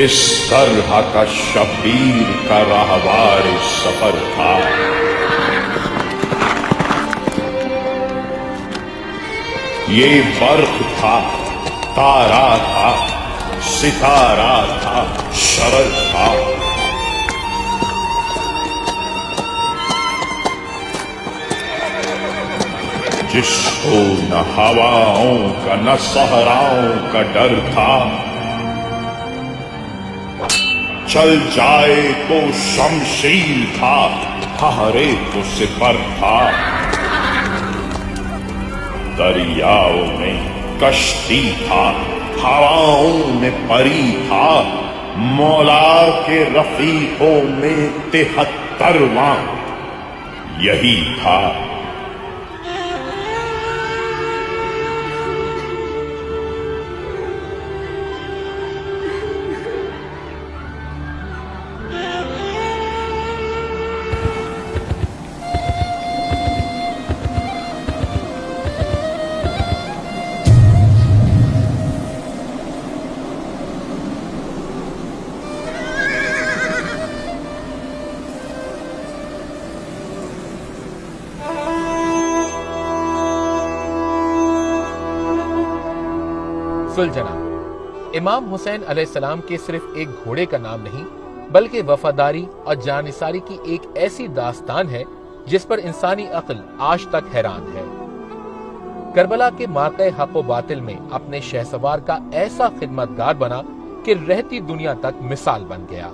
اس طرح کا شبیر کا راہوار سفر تھا۔ یہ برق تھا، تارا تھا، ستارہ تھا، شرر تھا۔ جس کو نہ ہواؤں کا نہ صحراؤں کا ڈر تھا، چل جائے تو شمشیر تھا، ہارے تو سپر تھا۔ دریاؤں میں کشتی تھا، ہواؤں میں پری تھا، مولا کے رفیقوں میں 73واں یہی تھا۔ زلجنا امام حسین علیہ السلام کے صرف ایک گھوڑے کا نام نہیں بلکہ وفاداری اور جانثاری کی ایک ایسی داستان ہے جس پر انسانی عقل آج تک حیران ہے۔ کربلا کے موقع حق و باطل میں اپنے شہسوار کا ایسا خدمتگار بنا کہ رہتی دنیا تک مثال بن گیا۔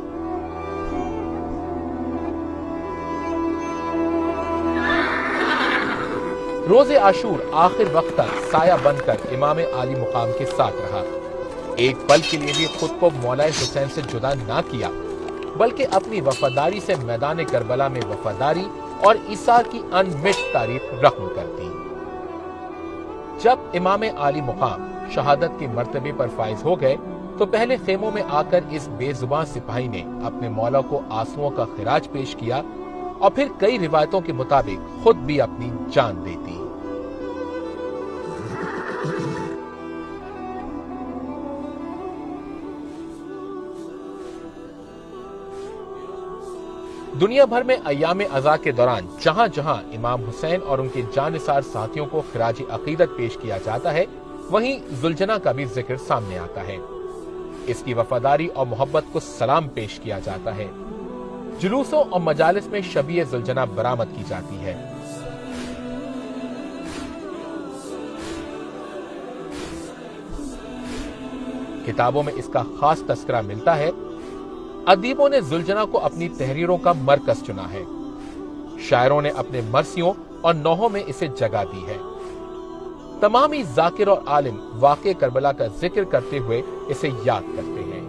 روز عاشور آخر وقت تک سایہ بن کر امام عالی مقام کے ساتھ رہا۔ ایک پل کے لیے بھی خود کو مولا حسین سے جدا نہ کیا بلکہ اپنی وفاداری سے میدان کربلا میں وفاداری اور ایثار کی انمٹ تاریخ رقم کر دی۔ جب امام عالی مقام شہادت کے مرتبے پر فائز ہو گئے تو پہلے خیموں میں آ کر اس بے زبان سپاہی نے اپنے مولا کو آنسوؤں کا خراج پیش کیا اور پھر کئی روایتوں کے مطابق خود بھی اپنی جان دے دی۔ دنیا بھر میں ایام عزا کے دوران جہاں جہاں امام حسین اور ان کے جانثار ساتھیوں کو خراج عقیدت پیش کیا جاتا ہے وہیں زلجنا کا بھی ذکر سامنے آتا ہے۔ اس کی وفاداری اور محبت کو سلام پیش کیا جاتا ہے۔ جلوسوں اور مجالس میں شبیہ زلجنا برآمد کی جاتی ہے۔ کتابوں میں اس کا خاص تذکرہ ملتا ہے۔ ادیبوں نے زلجنا کو اپنی تحریروں کا مرکز چنا ہے۔ شاعروں نے اپنے مرثیوں اور نوحوں میں اسے جگہ دی ہے۔ تمام ہی ذاکر اور عالم واقع کربلا کا ذکر کرتے ہوئے اسے یاد کرتے ہیں۔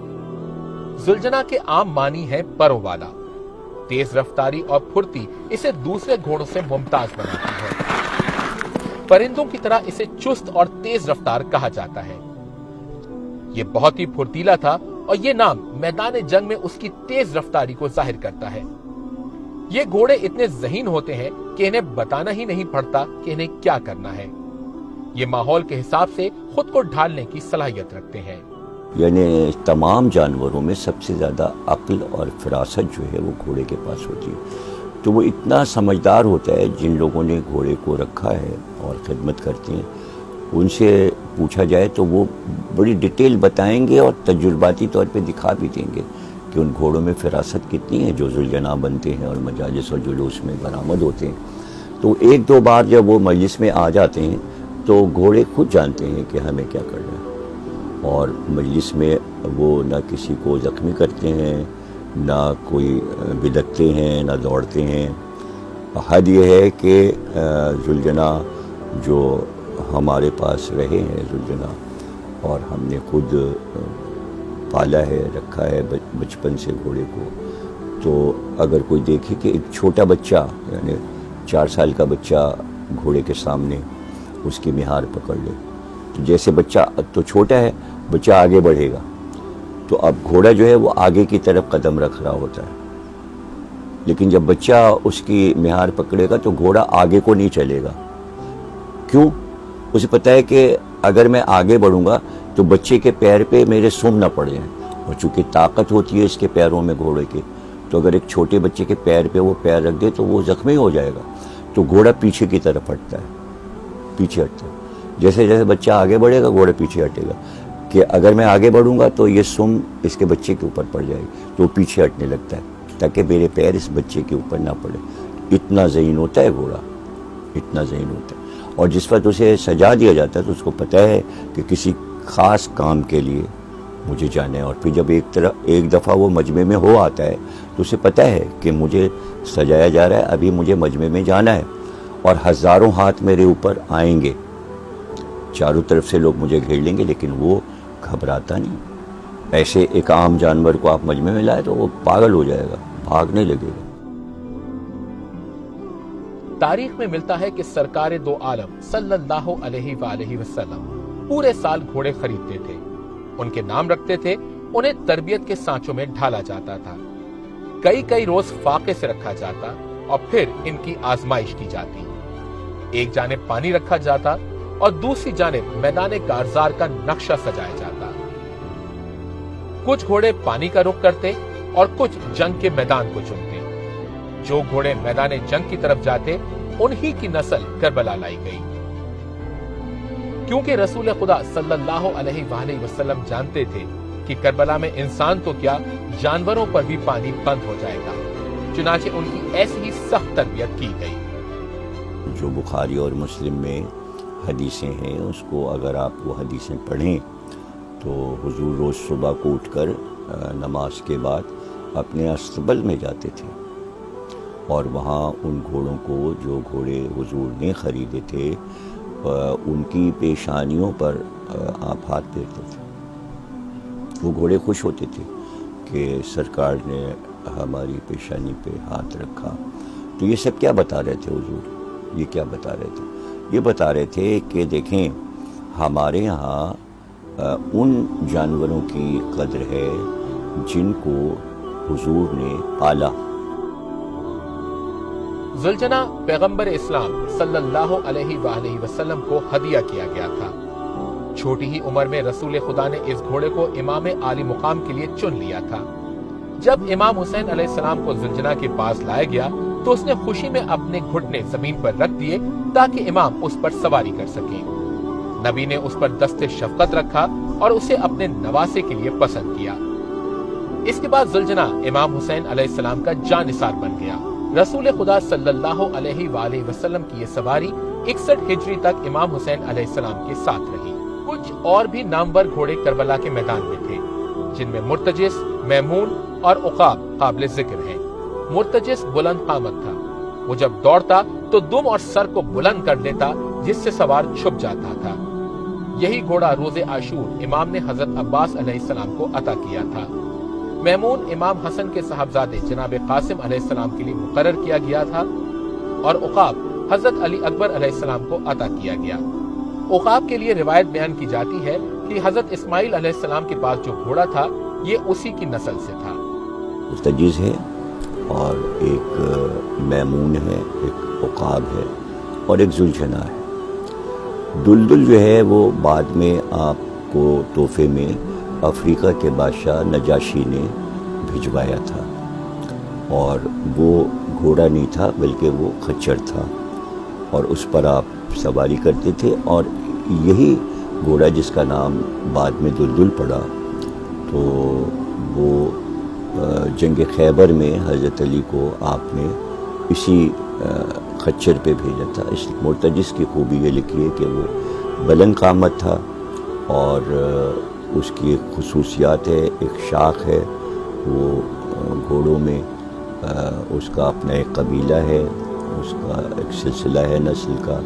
زلجنا کے عام معنی ہے پروں والا۔ تیز رفتاری اور پھرتی اسے دوسرے گھوڑوں سے ممتاز بناتی ہے۔ پرندوں کی طرح اسے چست اور تیز رفتار کہا جاتا ہے۔ یہ بہت ہی پھرتیلا تھا اور یہ نام میدان جنگ میں اس کی تیز رفتاری کو ظاہر کرتا ہے۔ یہ گھوڑے اتنے ذہین ہوتے ہیں کہ انہیں بتانا ہی نہیں پڑتا کہ انہیں کیا کرنا ہے۔ یہ ماحول کے حساب سے خود کو ڈھالنے کی صلاحیت رکھتے ہیں۔ یعنی تمام جانوروں میں سب سے زیادہ عقل اور فراست جو ہے وہ گھوڑے کے پاس ہوتی ہے۔ تو وہ اتنا سمجھدار ہوتا ہے، جن لوگوں نے گھوڑے کو رکھا ہے اور خدمت کرتے ہیں ان سے پوچھا جائے تو وہ بڑی ڈیٹیل بتائیں گے اور تجرباتی طور پہ دکھا بھی دیں گے کہ ان گھوڑوں میں فراست کتنی ہے جو زلجنا بنتے ہیں اور مجالس اور جلوس میں برآمد ہوتے ہیں۔ تو ایک دو بار جب وہ مجلس میں آ جاتے ہیں تو گھوڑے خود جانتے ہیں کہ ہمیں کیا کرنا ہے، اور مجلس میں وہ نہ کسی کو زخمی کرتے ہیں، نہ کوئی بدکتے ہیں، نہ دوڑتے ہیں۔ حد یہ ہے کہ زلجنا جو ہمارے پاس رہے ہیں زلجنا، اور ہم نے خود پالا ہے، رکھا ہے بچپن سے گھوڑے کو، تو اگر کوئی دیکھے کہ ایک چھوٹا بچہ یعنی 4 سال کا بچہ گھوڑے کے سامنے اس کی مہار پکڑ لے، تو جیسے بچہ تو چھوٹا ہے، بچہ آگے بڑھے گا تو اب گھوڑا جو ہے وہ آگے کی طرف قدم رکھ رہا ہوتا ہے، لیکن جب بچہ اس کی مہار پکڑے گا تو گھوڑا آگے کو نہیں چلے گا۔ کیوں؟ اسے پتہ ہے کہ اگر میں آگے بڑھوں گا تو بچے کے پیر پہ میرے سم نہ پڑ جائیں، اور چونکہ طاقت ہوتی ہے اس کے پیروں میں گھوڑے کے، تو اگر ایک چھوٹے بچے کے پیر پہ وہ پیر رکھ دے تو وہ زخمی ہو جائے گا، تو گھوڑا پیچھے کی طرف ہٹتا ہے، پیچھے ہٹتا ہے. جیسے جیسے بچہ آگے بڑھے گا گھوڑا پیچھے ہٹے گا، کہ اگر میں آگے بڑھوں گا تو یہ سم اس کے بچے کے اوپر پڑ جائے گی، تو وہ پیچھے ہٹنے لگتا ہے تاکہ میرے پیر اس بچے کے اوپر نہ پڑے. اتنا ذہین ہوتا ہے گھوڑا، اتنا ذہین ہوتا ہے. اور جس وقت اسے سجا دیا جاتا ہے تو اس کو پتہ ہے کہ کسی خاص کام کے لیے مجھے جانا ہے. اور پھر جب ایک دفعہ وہ مجمع میں ہو آتا ہے تو اسے پتہ ہے کہ مجھے سجایا جا رہا ہے، ابھی مجھے مجمع میں جانا ہے، اور ہزاروں ہاتھ میرے اوپر آئیں گے، چاروں طرف سے لوگ مجھے گھیر لیں گے، لیکن وہ گھبراتا نہیں. ایسے ایک عام جانور کو آپ مجمع میں لائے تو وہ پاگل ہو جائے گا، بھاگنے لگے گا. تاریخ میں ملتا ہے کہ سرکار دو عالم صلی اللہ علیہ وآلہ وسلم پورے سال گھوڑے خریدتے تھے، ان کے نام رکھتے تھے، انہیں تربیت کے سانچوں میں ڈھالا جاتا تھا، کئی روز فاقے سے رکھا جاتا اور پھر ان کی آزمائش کی جاتی. ایک جانب پانی رکھا جاتا اور دوسری جانب میدان کارزار کا نقشہ سجایا جاتا. کچھ گھوڑے پانی کا رخ کرتے اور کچھ جنگ کے میدان کو چنتے. جو گھوڑے میدان جنگ کی طرف جاتے انہی کی نسل کربلا لائی گئی، کیونکہ رسول خدا صلی اللہ علیہ وآلہ وسلم جانتے تھے کہ کربلا میں انسان تو کیا جانوروں پر بھی پانی بند ہو جائے گا، چنانچہ ان کی ایسی ہی سخت تربیت کی گئی. جو بخاری اور مسلم میں حدیثیں ہیں اس کو اگر آپ وہ حدیثیں پڑھیں تو حضور روز صبح کو اٹھ کر نماز کے بعد اپنے استبل میں جاتے تھے، اور وہاں ان گھوڑوں کو، جو گھوڑے حضور نے خریدے تھے، ان کی پیشانیوں پر آپ ہاتھ پھیرتے تھے. وہ گھوڑے خوش ہوتے تھے کہ سرکار نے ہماری پیشانی پہ ہاتھ رکھا. تو یہ سب کیا بتا رہے تھے حضور؟ یہ کیا بتا رہے تھے؟ یہ بتا رہے تھے کہ دیکھیں ہمارے ہاں ان جانوروں کی قدر ہے جن کو حضور نے پالا. ذوالجنہ پیغمبر اسلام صلی اللہ علیہ وآلہ وسلم کو ہدیہ کیا گیا تھا. چھوٹی ہی عمر میں رسول خدا نے اس گھوڑے کو امام عالی مقام کے لیے چن لیا تھا. جب امام حسین علیہ السلام کو ذوالجنہ کے پاس لایا گیا تو اس نے خوشی میں اپنے گھٹنے زمین پر رکھ دیے تاکہ امام اس پر سواری کر سکیں. نبی نے اس پر دست شفقت رکھا اور اسے اپنے نواسے کے لیے پسند کیا. اس کے بعد ذوالجنہ امام حسین علیہ السلام کا جانثار بن گیا. رسول خدا صلی اللہ علیہ وآلہ وسلم کی یہ سواری 61 ہجری تک امام حسین علیہ السلام کے ساتھ رہی. کچھ اور بھی نامور گھوڑے کربلا کے میدان میں تھے جن میں مرتجس، میمون اور عقاب قابل ذکر ہیں. مرتجس بلند قامت تھا، وہ جب دوڑتا تو دم اور سر کو بلند کر دیتا جس سے سوار چھپ جاتا تھا. یہی گھوڑا روز عاشور امام نے حضرت عباس علیہ السلام کو عطا کیا تھا. میمون امام حسن کے صاحبزادے جناب قاسم علیہ السلام کے لیے مقرر کیا گیا تھا، اور عقاب حضرت علی اکبر علیہ السلام کو عطا کیا گیا. عقاب کے لیے روایت بیان کی جاتی ہے کہ حضرت اسماعیل علیہ السلام کے پاس جو گھوڑا تھا یہ اسی کی نسل سے تھا. مستجز ہے اور ایک میمون ہے، ایک عقاب ہے اور ایک ذوالجنہ ہے. دلدل جو ہے وہ بعد میں آپ کو تحفے میں افریقہ کے بادشاہ نجاشی نے بھجوایا تھا، اور وہ گھوڑا نہیں تھا بلکہ وہ خچر تھا، اور اس پر آپ سواری کرتے تھے. اور یہی گھوڑا جس کا نام بعد میں دلدل پڑا، تو وہ جنگ خیبر میں حضرت علی کو آپ نے اسی خچر پہ بھیجا تھا. اس مرتجس کی خوبی یہ لکھی ہے کہ وہ بلند قامت تھا، اور اس کی ایک خصوصیات ہے، ایک شاخ ہے، وہ گھوڑوں میں اس کا اپنا ایک قبیلہ ہے، اس کا ایک سلسلہ ہے نسل کا.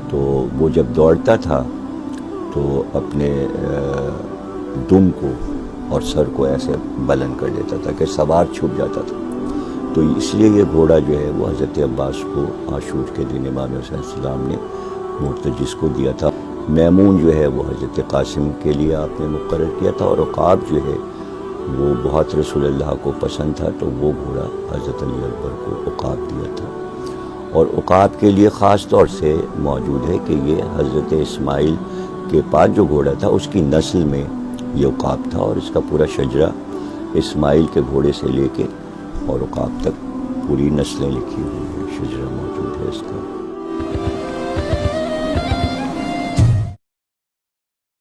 تو وہ جب دوڑتا تھا تو اپنے دم کو اور سر کو ایسے بلند کر دیتا تھا کہ سوار چھپ جاتا تھا. تو اس لیے یہ گھوڑا جو ہے وہ حضرت عباس کو عاشور کے دن امام حسین علیہ السلام نے مرتجس کو دیا تھا. میمون جو ہے وہ حضرت قاسم کے لیے آپ نے مقرر کیا تھا، اور عقاب جو ہے وہ بہت رسول اللہ کو پسند تھا، تو وہ گھوڑا حضرت علی اکبر کو عقاب دیا تھا. اور عقاب کے لیے خاص طور سے موجود ہے کہ یہ حضرت اسماعیل کے پاس جو گھوڑا تھا اس کی نسل میں یہ عقاب تھا، اور اس کا پورا شجرہ اسماعیل کے گھوڑے سے لے کے اور عقاب تک پوری نسلیں لکھی ہوئی ہیں، شجرہ موجود ہے اس کا۔